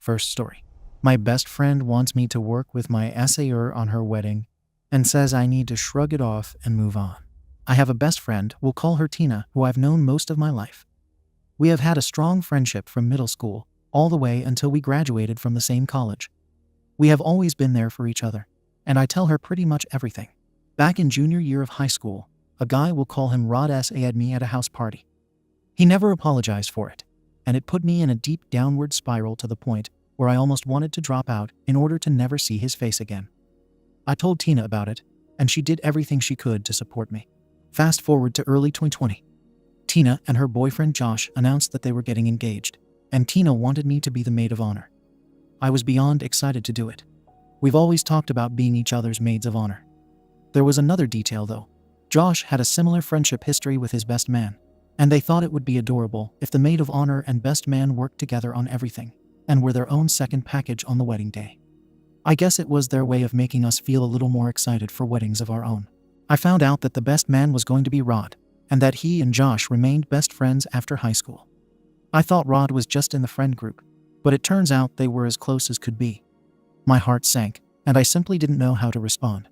First story. My best friend wants me to work with my essayer on her wedding and says I need to shrug it off and move on. I have a best friend, we'll call her Tina, who I've known most of my life. We have had a strong friendship from middle school all the way until we graduated from the same college. We have always been there for each other, and I tell her pretty much everything. Back in junior year of high school, a guy, we'll call him Rod, had me at a house party. He never apologized for it, and it put me in a deep downward spiral to the point where I almost wanted to drop out in order to never see his face again. I told Tina about it, and she did everything she could to support me. Fast forward to early 2020. Tina and her boyfriend Josh announced that they were getting engaged, and Tina wanted me to be the maid of honor. I was beyond excited to do it. We've always talked about being each other's maids of honor. There was another detail though. Josh had a similar friendship history with his best man, and they thought it would be adorable if the maid of honor and best man worked together on everything and were their own second package on the wedding day. I guess it was their way of making us feel a little more excited for weddings of our own. I found out that the best man was going to be Rod, and that he and Josh remained best friends after high school. I thought Rod was just in the friend group, but it turns out they were as close as could be. My heart sank, and I simply didn't know how to respond.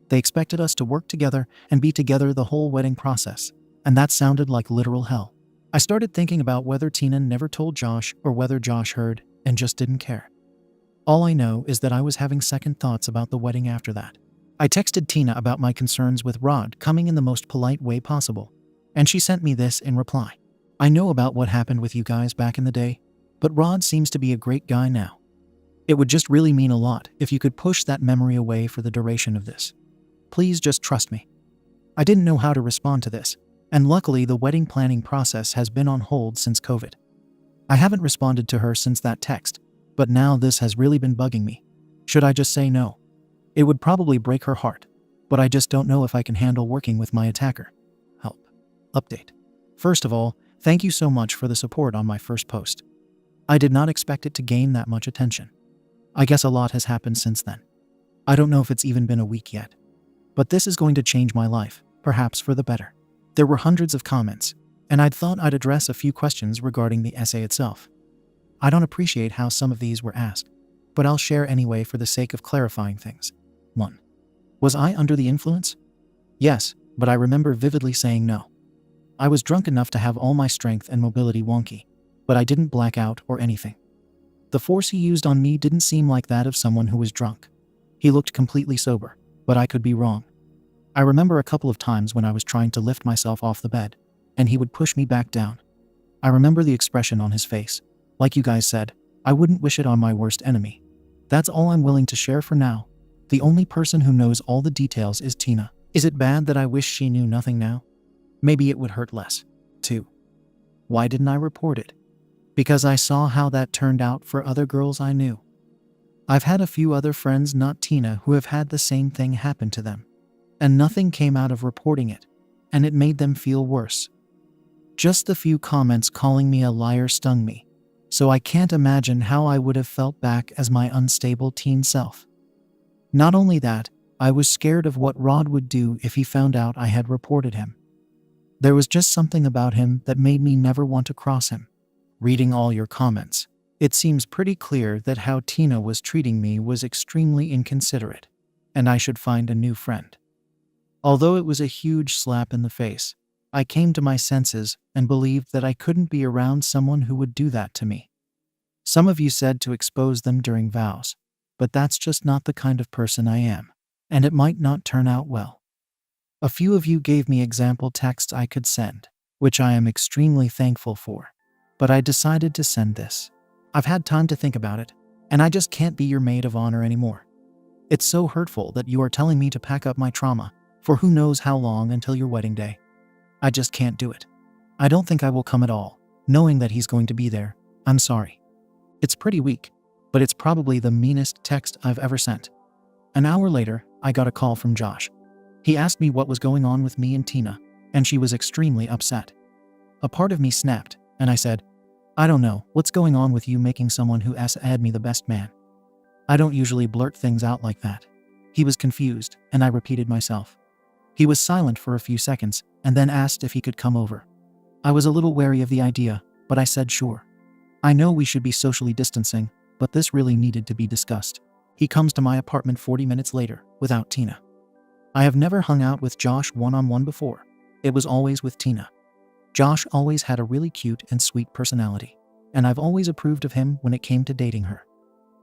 They expected us to work together and be together the whole wedding process, and that sounded like literal hell. I started thinking about whether Tina never told Josh or whether Josh heard and just didn't care. All I know is that I was having second thoughts about the wedding after that. I texted Tina about my concerns with Rod coming in the most polite way possible, and she sent me this in reply. I know about what happened with you guys back in the day, but Rod seems to be a great guy now. It would just really mean a lot if you could push that memory away for the duration of this. Please just trust me. I didn't know how to respond to this, and luckily the wedding planning process has been on hold since COVID. I haven't responded to her since that text, but now this has really been bugging me. Should I just say no? It would probably break her heart, but I just don't know if I can handle working with my attacker. Help. Update. First of all, thank you so much for the support on my first post. I did not expect it to gain that much attention. I guess a lot has happened since then. I don't know if it's even been a week yet. But this is going to change my life, perhaps for the better. There were hundreds of comments, and I'd thought I'd address a few questions regarding the essay itself. I don't appreciate how some of these were asked, but I'll share anyway for the sake of clarifying things. 1. Was I under the influence? Yes, but I remember vividly saying no. I was drunk enough to have all my strength and mobility wonky, but I didn't black out or anything. The force he used on me didn't seem like that of someone who was drunk. He looked completely sober, but I could be wrong. I remember a couple of times when I was trying to lift myself off the bed, and he would push me back down. I remember the expression on his face. Like you guys said, I wouldn't wish it on my worst enemy. That's all I'm willing to share for now. The only person who knows all the details is Tina. Is it bad that I wish she knew nothing now? Maybe it would hurt less. 2. Why didn't I report it? Because I saw how that turned out for other girls I knew. I've had a few other friends, not Tina, who have had the same thing happen to them. And nothing came out of reporting it, and it made them feel worse. Just the few comments calling me a liar stung me, so I can't imagine how I would have felt back as my unstable teen self. Not only that, I was scared of what Rod would do if he found out I had reported him. There was just something about him that made me never want to cross him. Reading all your comments, it seems pretty clear that how Tina was treating me was extremely inconsiderate, and I should find a new friend. Although it was a huge slap in the face, I came to my senses and believed that I couldn't be around someone who would do that to me. Some of you said to expose them during vows, but that's just not the kind of person I am, and it might not turn out well. A few of you gave me example texts I could send, which I am extremely thankful for, but I decided to send this. I've had time to think about it, and I just can't be your maid of honor anymore. It's so hurtful that you are telling me to pack up my trauma for who knows how long until your wedding day. I just can't do it. I don't think I will come at all, knowing that he's going to be there. I'm sorry. It's pretty weak, but it's probably the meanest text I've ever sent. An hour later, I got a call from Josh. He asked me what was going on with me and Tina, and she was extremely upset. A part of me snapped, and I said, I don't know, what's going on with you making someone who had me the best man? I don't usually blurt things out like that. He was confused, and I repeated myself. He was silent for a few seconds, and then asked if he could come over. I was a little wary of the idea, but I said sure. I know we should be socially distancing, but this really needed to be discussed. He comes to my apartment 40 minutes later, without Tina. I have never hung out with Josh one-on-one before. It was always with Tina. Josh always had a really cute and sweet personality, and I've always approved of him when it came to dating her.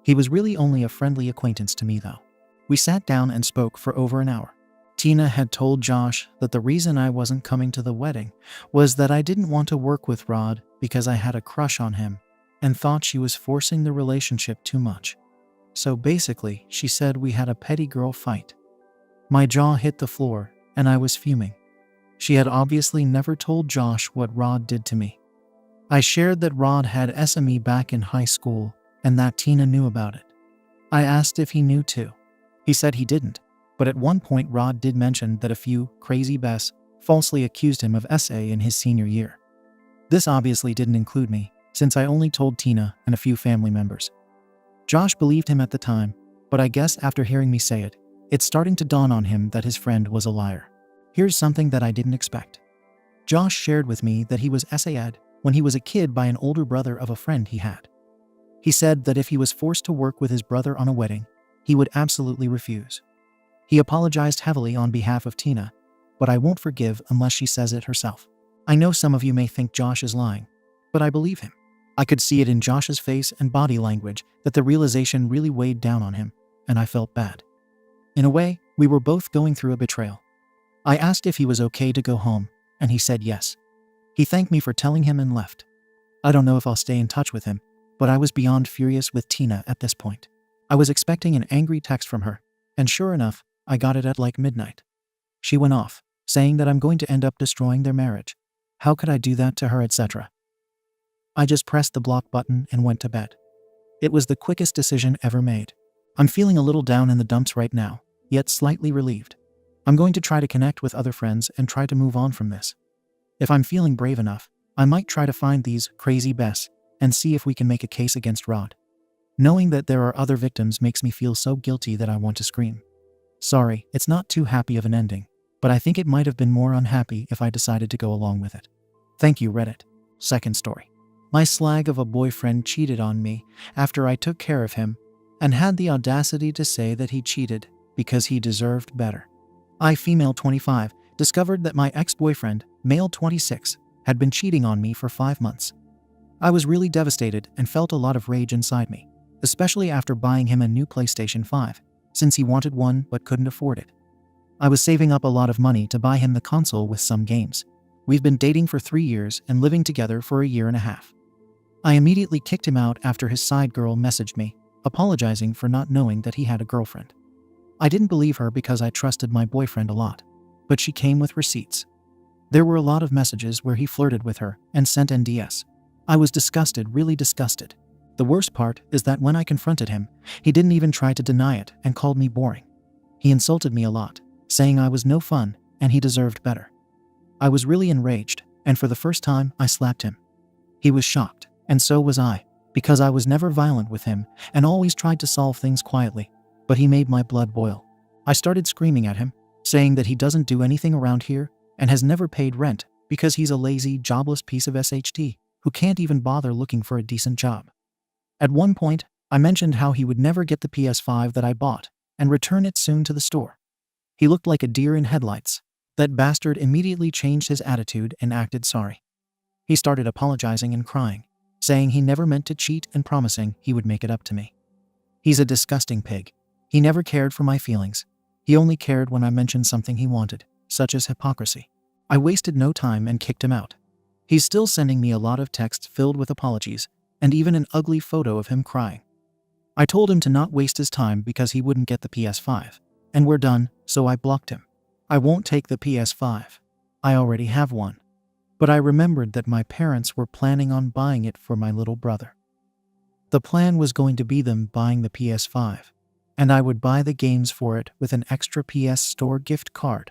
He was really only a friendly acquaintance to me though. We sat down and spoke for over an hour. Tina had told Josh that the reason I wasn't coming to the wedding was that I didn't want to work with Rod because I had a crush on him and thought she was forcing the relationship too much. So basically, she said we had a petty girl fight. My jaw hit the floor and I was fuming. She had obviously never told Josh what Rod did to me. I shared that Rod had SME back in high school and that Tina knew about it. I asked if he knew too. He said he didn't, but at one point Rod did mention that a few crazy Bess falsely accused him of SA in his senior year. This obviously didn't include me, since I only told Tina and a few family members. Josh believed him at the time, but I guess after hearing me say it, it's starting to dawn on him that his friend was a liar. Here's something that I didn't expect. Josh shared with me that he was SA'd when he was a kid by an older brother of a friend he had. He said that if he was forced to work with his brother on a wedding, he would absolutely refuse. He apologized heavily on behalf of Tina, but I won't forgive unless she says it herself. I know some of you may think Josh is lying, but I believe him. I could see it in Josh's face and body language that the realization really weighed down on him, and I felt bad. In a way, we were both going through a betrayal. I asked if he was okay to go home, and he said yes. He thanked me for telling him and left. I don't know if I'll stay in touch with him, but I was beyond furious with Tina at this point. I was expecting an angry text from her, and sure enough, I got it at like midnight. She went off, saying that I'm going to end up destroying their marriage. How could I do that to her, etc. I just pressed the block button and went to bed. It was the quickest decision ever made. I'm feeling a little down in the dumps right now, yet slightly relieved. I'm going to try to connect with other friends and try to move on from this. If I'm feeling brave enough, I might try to find these crazy Bess and see if we can make a case against Rod. Knowing that there are other victims makes me feel so guilty that I want to scream. Sorry, it's not too happy of an ending, but I think it might have been more unhappy if I decided to go along with it. Thank you, Reddit. Second story. My slag of a boyfriend cheated on me after I took care of him and had the audacity to say that he cheated because he deserved better. I, female 25, discovered that my ex-boyfriend, male 26, had been cheating on me for 5 months. I was really devastated and felt a lot of rage inside me, especially after buying him a new PlayStation 5, since he wanted one but couldn't afford it. I was saving up a lot of money to buy him the console with some games. We've been dating for 3 years and living together for a year and a half. I immediately kicked him out after his side girl messaged me, apologizing for not knowing that he had a girlfriend. I didn't believe her because I trusted my boyfriend a lot, but she came with receipts. There were a lot of messages where he flirted with her and sent NDS. I was disgusted, really disgusted. The worst part is that when I confronted him, he didn't even try to deny it and called me boring. He insulted me a lot, saying I was no fun and he deserved better. I was really enraged, and for the first time, I slapped him. He was shocked, and so was I, because I was never violent with him and always tried to solve things quietly, but he made my blood boil. I started screaming at him, saying that he doesn't do anything around here and has never paid rent because he's a lazy, jobless piece of SHT who can't even bother looking for a decent job. At one point, I mentioned how he would never get the PS5 that I bought and return it soon to the store. He looked like a deer in headlights. That bastard immediately changed his attitude and acted sorry. He started apologizing and crying, saying he never meant to cheat and promising he would make it up to me. He's a disgusting pig. He never cared for my feelings. He only cared when I mentioned something he wanted, such as hypocrisy. I wasted no time and kicked him out. He's still sending me a lot of texts filled with apologies, and even an ugly photo of him crying. I told him to not waste his time because he wouldn't get the PS5, and we're done, so I blocked him. I won't take the PS5. I already have one. But I remembered that my parents were planning on buying it for my little brother. The plan was going to be them buying the PS5, and I would buy the games for it with an extra PS Store gift card.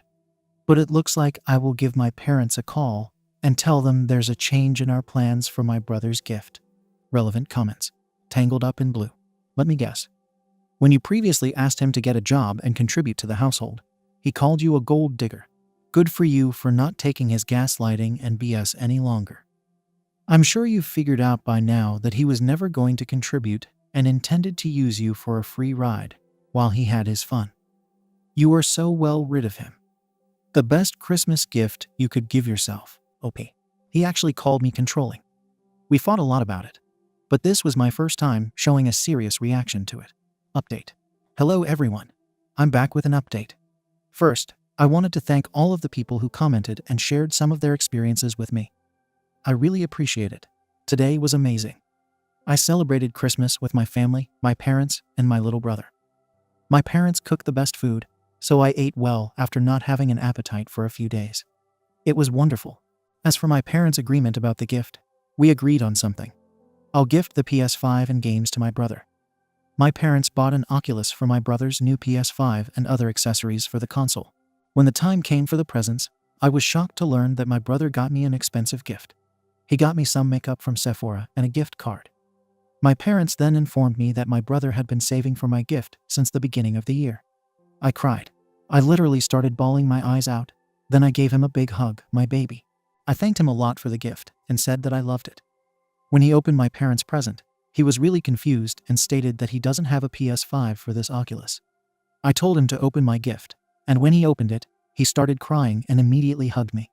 But it looks like I will give my parents a call and tell them there's a change in our plans for my brother's gift. Relevant comments. Tangled up in blue. Let me guess. When you previously asked him to get a job and contribute to the household, he called you a gold digger. Good for you for not taking his gaslighting and BS any longer. I'm sure you've figured out by now that he was never going to contribute and intended to use you for a free ride while he had his fun. You are so well rid of him. The best Christmas gift you could give yourself. OP. He actually called me controlling. We fought a lot about it, but this was my first time showing a serious reaction to it. Update. Hello everyone. I'm back with an update. First, I wanted to thank all of the people who commented and shared some of their experiences with me. I really appreciate it. Today was amazing. I celebrated Christmas with my family, my parents, and my little brother. My parents cooked the best food, so I ate well after not having an appetite for a few days. It was wonderful. As for my parents' agreement about the gift, we agreed on something. I'll gift the PS5 and games to my brother. My parents bought an Oculus for my brother's new PS5 and other accessories for the console. When the time came for the presents, I was shocked to learn that my brother got me an expensive gift. He got me some makeup from Sephora and a gift card. My parents then informed me that my brother had been saving for my gift since the beginning of the year. I cried. I literally started bawling my eyes out. Then I gave him a big hug, my baby. I thanked him a lot for the gift and said that I loved it. When he opened my parents' present, he was really confused and stated that he doesn't have a PS5 for this Oculus. I told him to open my gift, and when he opened it, he started crying and immediately hugged me.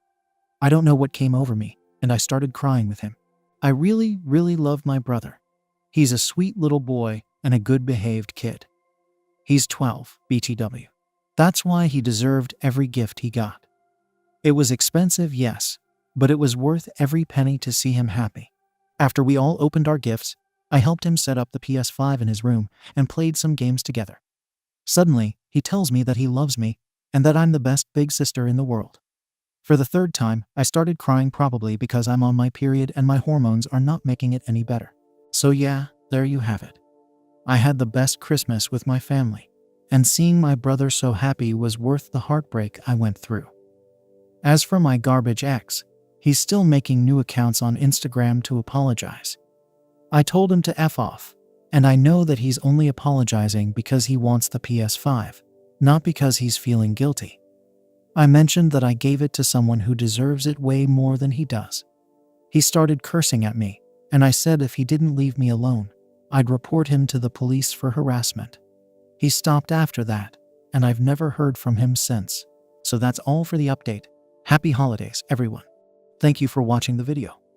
I don't know what came over me, and I started crying with him. I really, really love my brother. He's a sweet little boy and a good-behaved kid. He's 12, BTW. That's why he deserved every gift he got. It was expensive, yes, but it was worth every penny to see him happy. After we all opened our gifts, I helped him set up the PS5 in his room and played some games together. Suddenly, he tells me that he loves me and that I'm the best big sister in the world. For the third time, I started crying, probably because I'm on my period and my hormones are not making it any better. So yeah, there you have it. I had the best Christmas with my family, and seeing my brother so happy was worth the heartbreak I went through. As for my garbage ex, he's still making new accounts on Instagram to apologize. I told him to F off, and I know that he's only apologizing because he wants the PS5, not because he's feeling guilty. I mentioned that I gave it to someone who deserves it way more than he does. He started cursing at me, and I said if he didn't leave me alone, I'd report him to the police for harassment. He stopped after that, and I've never heard from him since. So that's all for the update. Happy holidays, everyone. Thank you for watching the video.